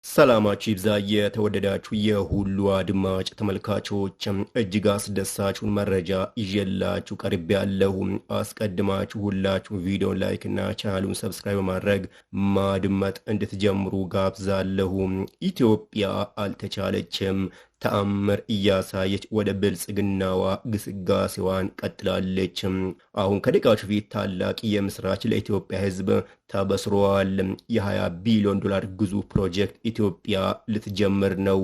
ሰላማችሁ ይብዛ የተወደዳችሁ የሁሉ አድማጭ ተመልካቾች፣ እጅግ አስደሳችሁን መረጃ ይዤላችሁ ቀርቤያለሁ። አስቀድማችሁ ሁላችሁ ቪዲዮን ላይክ እና ቻናሉን ሰብስክራይብ በማድረግ ማድመጥ እንድትጀምሩ ጋብዛለሁ። ኢትዮጵያ አልተቻለችም፣ ተአምር እያሳየች ወደ ብልጽግናዋ ግስጋሴዋን ቀጥላለች። አሁን ከደቂቃዎች በፊት ታላቅ የምስራች ለኢትዮጵያ ሕዝብ ተበስሯል። የ20 ቢሊዮን ዶላር ግዙፍ ፕሮጀክት ኢትዮጵያ ልትጀምር ነው።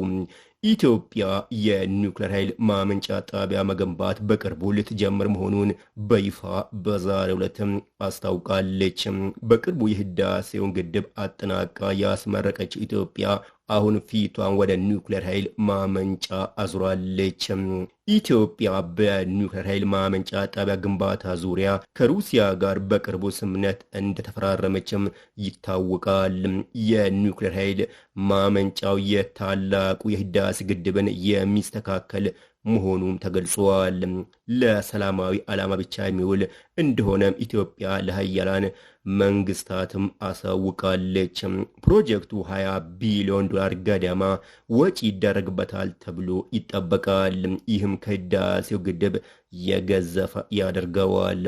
ኢትዮጵያ የኒውክሌር ኃይል ማመንጫ ጣቢያ መገንባት በቅርቡ ልትጀምር መሆኑን በይፋ በዛሬው ዕለትም አስታውቃለች። በቅርቡ የህዳሴውን ግድብ አጠናቃ ያስመረቀችው ኢትዮጵያ አሁን ፊቷን ወደ ኒውክሌር ኃይል ማመንጫ አዙራለች። ኢትዮጵያ በኒውክሌር ኃይል ማመንጫ ጣቢያ ግንባታ ዙሪያ ከሩሲያ ጋር በቅርቡ ስምምነት እንደተፈራረመችም ይታወቃል። የኒውክሌር ኃይል ማመንጫው የታላቁ የህዳሴ ግድብን የሚስተካከል መሆኑም ተገልጿል። ለሰላማዊ ዓላማ ብቻ የሚውል እንደሆነም ኢትዮጵያ ለሀያላን መንግስታትም አሳውቃለች። ፕሮጀክቱ 20 ቢሊዮን ዶላር ገደማ ወጪ ይደረግበታል ተብሎ ይጠበቃል። ይህም ከህዳሴው ግድብ የገዘፈ ያደርገዋል።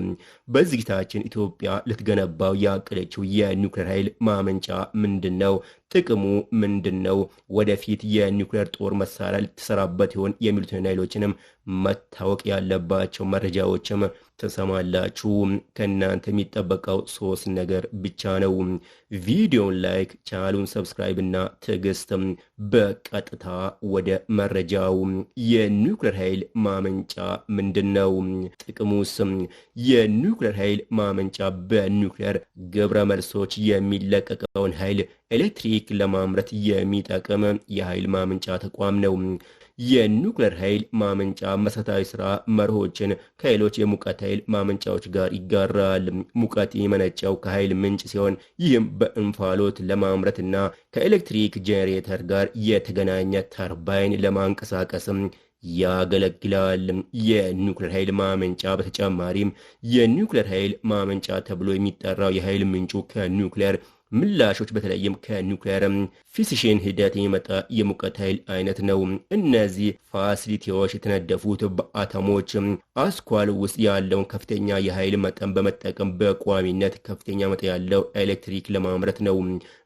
በዝግጅታችን ኢትዮጵያ ልትገነባው ያቀደችው የኒውክሌር ኃይል ማመንጫ ምንድነው? ጥቅሙ ምንድነው? ወደፊት የኒውክሌር ጦር መሳሪያ ልትሰራበት ይሆን? የሚሉትን ኃይሎችንም መታወቅ ያለባቸው መረጃዎችም ተሰማላችሁ። ከእናንተ የሚጠበቀው 3 ነገር ብቻ ነው። ቪዲዮን ላይክ፣ ቻናሉን ሰብስክራይብ እና ትዕግስትም። በቀጥታ ወደ መረጃው። የኒውክሌር ኃይል ማመንጫ ምንድን ነው? ጥቅሙስ? የኒውክሌር ኃይል ማመንጫ በኒውክሌር ግብረ መልሶች የሚለቀቀውን ኃይል ኤሌክትሪክ ለማምረት የሚጠቅም የኃይል ማመንጫ ተቋም ነው። የኒውክሌር ኃይል ማመንጫ መሰረታዊ ስራ መርሆችን ከሌሎች የሙቀት ኃይል ማመንጫዎች ጋር ይጋራል። ሙቀት የሚመነጨው ከኃይል ምንጭ ሲሆን ይህም በእንፋሎት ለማምረትና ከኤሌክትሪክ ጄኔሬተር ጋር የተገናኘ ተርባይን ለማንቀሳቀስም ያገለግላል። የኒውክሌር ኃይል ማመንጫ በተጨማሪም የኒውክሌር ኃይል ማመንጫ ተብሎ የሚጠራው የኃይል ምንጩ ከኒውክሌር ምላሾች በተለይም ከኒውክሌር ፊስሽን ሂደት የሚመጣ የሙቀት ኃይል አይነት ነው። እነዚህ ፋሲሊቲዎች የተነደፉት በአተሞች አስኳል ውስጥ ያለውን ከፍተኛ የኃይል መጠን በመጠቀም በቋሚነት ከፍተኛ መጠን ያለው ኤሌክትሪክ ለማምረት ነው።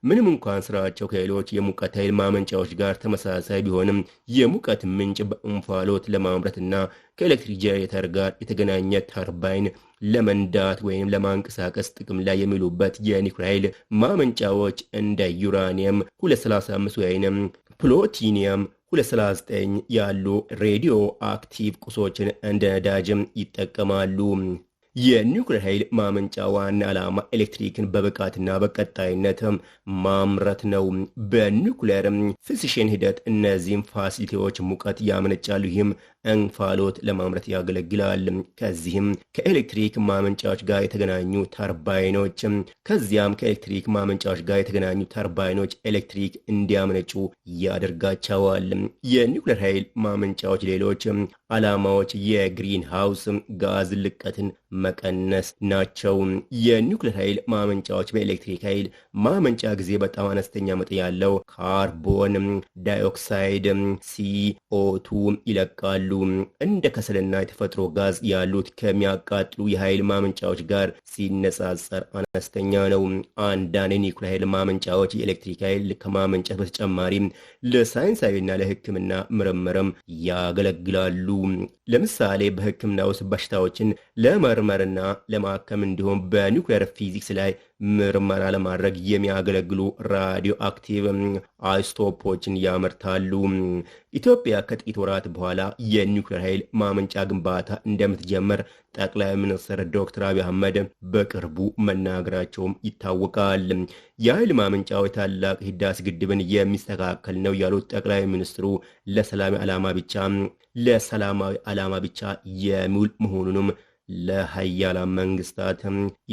ምንም እንኳን ስራቸው ከሌሎች የሙቀት ኃይል ማመንጫዎች ጋር ተመሳሳይ ቢሆንም የሙቀት ምንጭ በእንፋሎት ለማምረትና ከኤሌክትሪክ ጄኔሬተር ጋር የተገናኘ ተርባይን ለመንዳት ወይም ለማንቀሳቀስ ጥቅም ላይ የሚውሉበት የኒውክሌር ኃይል ማመንጫዎች እንደ ዩራኒየም 235 ወይም ፕሉቶኒየም 239 ያሉ ሬዲዮ አክቲቭ ቁሶችን እንደ ነዳጅም ይጠቀማሉ። የኒውክሌር ኃይል ማመንጫ ዋና ዓላማ ኤሌክትሪክን በብቃትና በቀጣይነት ማምረት ነው። በኒውክሌር ፊስሽን ሂደት እነዚህም ፋሲሊቲዎች ሙቀት ያመነጫሉ። ይህም እንፋሎት ለማምረት ያገለግላል። ከዚህም ከኤሌክትሪክ ማመንጫዎች ጋር የተገናኙ ተርባይኖች ከኤሌክትሪክ ማመንጫዎች ጋር የተገናኙ ተርባይኖች ኤሌክትሪክ እንዲያመነጩ ያደርጋቸዋል። የኒውክሌር ኃይል ማመንጫዎች ሌሎች ዓላማዎች የግሪን ሃውስ ጋዝ ልቀትን መቀነስ ናቸው። የኒውክሌር ኃይል ማመንጫዎች በኤሌክትሪክ ኃይል ማመንጫ ጊዜ በጣም አነስተኛ መጠን ያለው ካርቦን ዳይኦክሳይድ CO2 ይለቃሉ። እንደ ከሰልና የተፈጥሮ ጋዝ ያሉት ከሚያቃጥሉ የኃይል ማመንጫዎች ጋር ሲነጻጸር አነስተኛ ነው። አንዳንድ የኒውክሌር ኃይል ማመንጫዎች የኤሌክትሪክ ኃይል ከማመንጨት በተጨማሪም ለሳይንሳዊና ለሕክምና ምርምርም ያገለግላሉ። ለምሳሌ በሕክምና ውስጥ በሽታዎችን ለመርመርና ለማከም እንዲሁም በኒውክሌር ፊዚክስ ላይ ምርመራ ለማድረግ የሚያገለግሉ ራዲዮ አክቲቭ አይሶቶፖችን ያመርታሉ። ኢትዮጵያ ከጥቂት ወራት በኋላ የኒውክሌር ኃይል ማመንጫ ግንባታ እንደምትጀምር ጠቅላይ ሚኒስትር ዶክተር አብይ አህመድ በቅርቡ መናገራቸውም ይታወቃል። የኃይል ማመንጫው የታላቅ ህዳሴ ግድብን የሚስተካከል ነው ያሉት ጠቅላይ ሚኒስትሩ ለሰላማዊ ዓላማ ብቻ የሚውል መሆኑንም ለሀያላን መንግስታት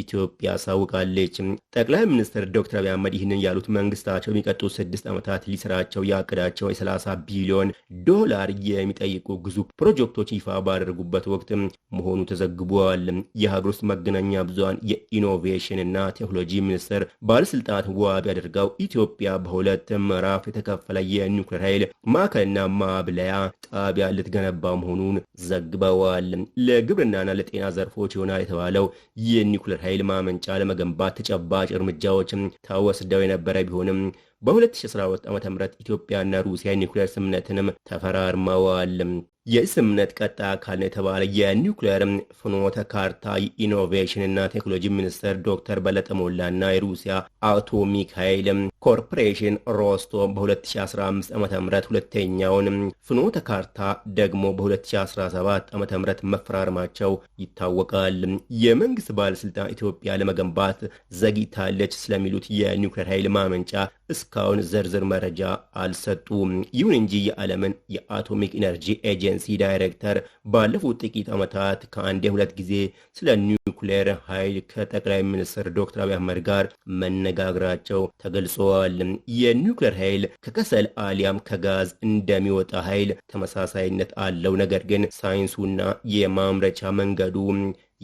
ኢትዮጵያ አሳውቃለች። ጠቅላይ ሚኒስትር ዶክተር አብይ አህመድ ይህንን ያሉት መንግስታቸው የሚቀጥሉት 6 ዓመታት ሊሰራቸው ያቀዳቸው የ30 ቢሊዮን ዶላር የሚጠይቁ ግዙፍ ፕሮጀክቶች ይፋ ባደረጉበት ወቅት መሆኑ ተዘግቧል። የሀገር ውስጥ መገናኛ ብዙሃን የኢኖቬሽን እና ቴክኖሎጂ ሚኒስቴር ባለስልጣናት ዋቢ አድርገው ኢትዮጵያ በሁለት ምዕራፍ የተከፈለ የኒውክሌር ኃይል ማዕከልና ማብለያ ጣቢያ ልትገነባ መሆኑን ዘግበዋል። ለግብርናና ለጤና ዘርፎች ይሆናል የተባለው የኒውክሌር ኃይል ማመንጫ ለመገንባት ተጨባጭ እርምጃዎች ተወስደው የነበረ ቢሆንም በ2012 ዓ.ም ኢትዮጵያና ሩሲያ ኒውክሌር ስምምነትንም ተፈራርመዋል። የዚህ ስምምነት ቀጣይ አካል ነው የተባለ የኒውክሌር ፍኖተ ካርታ የኢኖቬሽን እና ቴክኖሎጂ ሚኒስትር ዶክተር በለጠ ሞላና የሩሲያ አቶሚክ ኃይል ኮርፖሬሽን ሮስቶም በ2015 ዓ.ም ሁለተኛውን ፍኖተ ካርታ ደግሞ በ2017 ዓ.ም መፈራረማቸው ይታወቃል። የመንግስት ባለስልጣን ኢትዮጵያ ለመገንባት ዘግይታለች ስለሚሉት የኒውክሌር ኃይል ማመንጫ እስካሁን ዝርዝር መረጃ አልሰጡም። ይሁን እንጂ የዓለምን የአቶሚክ ኢነርጂ ኤጀንሲ ዳይሬክተር ባለፉት ጥቂት ዓመታት ከአንዴ ሁለት ጊዜ ስለ ኒውክሌር ኃይል ከጠቅላይ ሚኒስትር ዶክተር አብይ አህመድ ጋር መነጋገራቸው ተገልጸዋል። የኒውክሌር ኃይል ከከሰል አሊያም ከጋዝ እንደሚወጣ ኃይል ተመሳሳይነት አለው። ነገር ግን ሳይንሱና የማምረቻ መንገዱ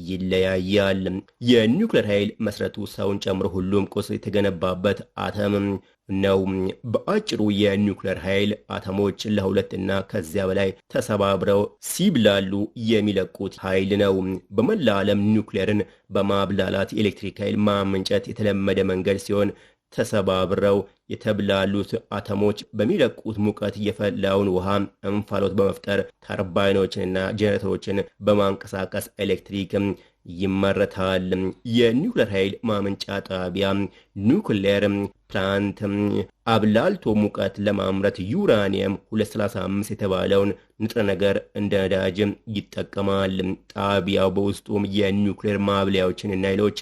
ይለያያል። የኒውክሌር ኃይል መሰረቱ ሰውን ጨምሮ ሁሉም ቁስ የተገነባበት አተም ነው። በአጭሩ የኒውክሌር ኃይል አተሞች ለሁለት እና ከዚያ በላይ ተሰባብረው ሲብላሉ የሚለቁት ኃይል ነው። በመላ ዓለም ኒውክሌርን በማብላላት የኤሌክትሪክ ኃይል ማመንጨት የተለመደ መንገድ ሲሆን ተሰባብረው የተብላሉት አተሞች በሚለቁት ሙቀት የፈላውን ውሃ እንፋሎት በመፍጠር ተርባይኖችንና ጄኔሬተሮችን በማንቀሳቀስ ኤሌክትሪክ ይመረታል። የኒውክሌር ኃይል ማመንጫ ጣቢያ ኒውክሌር ፕላንት አብላልቶ ሙቀት ለማምረት ዩራኒየም 235 የተባለውን ንጥረ ነገር እንደ ነዳጅ ይጠቀማል። ጣቢያው በውስጡም የኒውክሌር ማብለያዎችን እና ሌሎች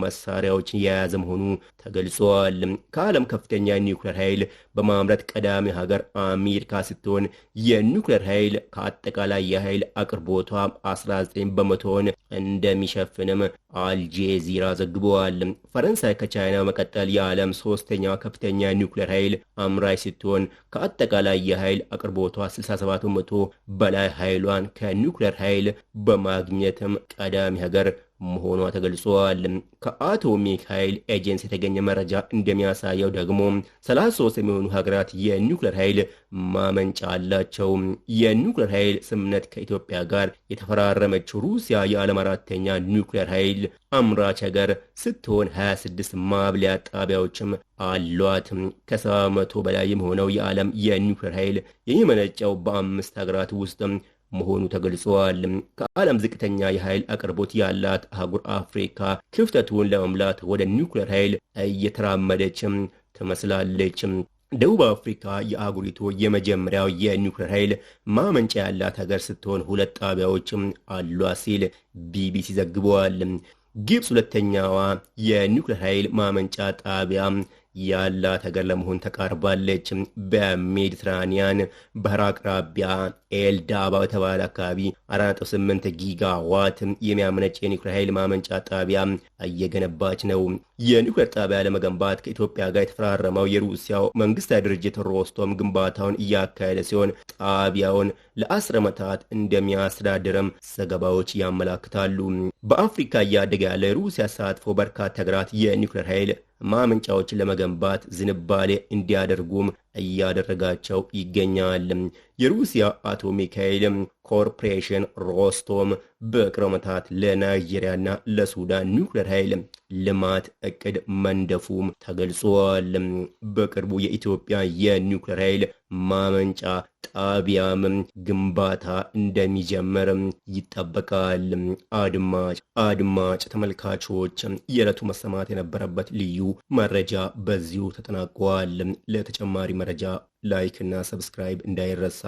መሳሪያዎችን የያዘ መሆኑ ተገልጿል። ከዓለም ከፍተኛ ኒውክሌር ኃይል በማምረት ቀዳሚ ሀገር አሜሪካ ስትሆን የኒውክሌር ኃይል ከአጠቃላይ የኃይል አቅርቦቷ 19 በመቶውን እንደሚሸፍንም አልጄዚራ ዘግበዋል። ፈረንሳይ ከቻይና መቀጠል የዓለም ሶስተኛ ከፍተኛ ኒውክሌር ኃይል አምራች ስትሆን ከአጠቃላይ የኃይል አቅርቦቷ 67 በመቶ በላይ ኃይሏን ከኒውክሌር ኃይል በማግኘትም ቀዳሚ ሀገር መሆኗ ተገልጿል። ከአቶሚክ ኃይል ኤጀንሲ የተገኘ መረጃ እንደሚያሳየው ደግሞ 33 የሚሆኑ ሀገራት የኒውክሌር ኃይል ማመንጫ አላቸው። የኒውክሌር ኃይል ስምምነት ከኢትዮጵያ ጋር የተፈራረመችው ሩሲያ የዓለም አራተኛ ኒውክሌር ኃይል አምራች ሀገር ስትሆን 26 ማብለያ ጣቢያዎችም አሏት። ከ70% በላይ የሚሆነው የዓለም የኒውክሌር ኃይል የሚመነጨው በ5 ሀገራት ውስጥ መሆኑ ተገልጿል። ከዓለም ዝቅተኛ የኃይል አቅርቦት ያላት አህጉር አፍሪካ ክፍተቱን ለመሙላት ወደ ኒውክሌር ኃይል እየተራመደች ትመስላለች። ደቡብ አፍሪካ የአህጉሪቱ የመጀመሪያው የኒውክሌር ኃይል ማመንጫ ያላት ሀገር ስትሆን 2 ጣቢያዎች አሏት ሲል ቢቢሲ ዘግቧል። ግብፅ ሁለተኛዋ የኒውክሌር ኃይል ማመንጫ ጣቢያ ያላት ሀገር ለመሆን ተቃርባለች። በሜዲትራኒያን ባህር አቅራቢያ ኤልዳባ በተባለ አካባቢ 4.8 ጊጋዋት የሚያመነጭ የኒውክሌር ኃይል ማመንጫ ጣቢያ እየገነባች ነው። የኒውክሌር ጣቢያ ለመገንባት ከኢትዮጵያ ጋር የተፈራረመው የሩሲያው መንግስታዊ ድርጅት ሮስቶም ግንባታውን እያካሄደ ሲሆን ጣቢያውን ለ10 ዓመታት እንደሚያስተዳድርም ዘገባዎች ያመላክታሉ። በአፍሪካ እያደገ ያለ የሩሲያ ተሳትፎ በርካታ ሀገራት የኒውክሌር ኃይል ማመንጫዎችን ለመገንባት ዝንባሌ እንዲያደርጉም እያደረጋቸው ይገኛል። የሩሲያ አቶሚክ ኃይል ኮርፖሬሽን ሮስቶም በቅርብ ዓመታት ለናይጄሪያና ለሱዳን ኒውክሌር ኃይል ልማት እቅድ መንደፉም ተገልጿል። በቅርቡ የኢትዮጵያ የኒውክሌር ኃይል ማመንጫ ጣቢያም ግንባታ እንደሚጀምር ይጠበቃል። አድማጭ ተመልካቾች የዕለቱ መሰማት የነበረበት ልዩ መረጃ በዚሁ ተጠናቋል። ለተጨማሪ መረጃ ላይክ እና ሰብስክራይብ እንዳይረሳ።